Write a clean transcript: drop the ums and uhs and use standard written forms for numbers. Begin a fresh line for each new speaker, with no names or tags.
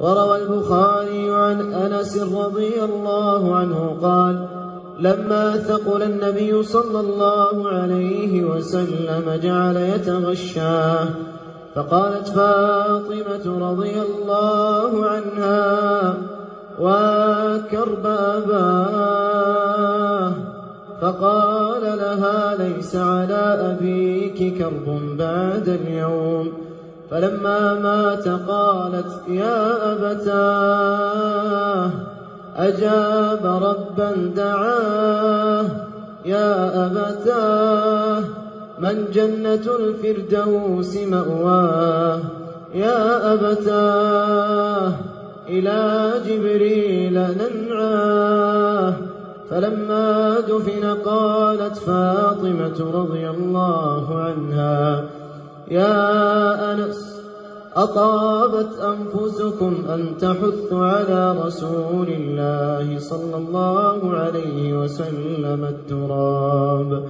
وروى البخاري عن أنس رضي الله عنه قال: لما ثقل النبي صلى الله عليه وسلم جعل يتغشاه، فقالت فاطمة رضي الله عنها: وكرب أباه. فقال لها: ليس على أبيك كرب بعد اليوم. فلما مات قالت: يا أبتاه، أجاب ربا دعاه. يا أبتاه، من جنة الفردوس مأواه. يا أبتاه، إلى جبريل ننعاه. فلما دفن قالت فاطمة رضي الله عنها: يا أنس، أطابت أنفسكم أن تحثوا على رسول الله صلى الله عليه وسلم التراب.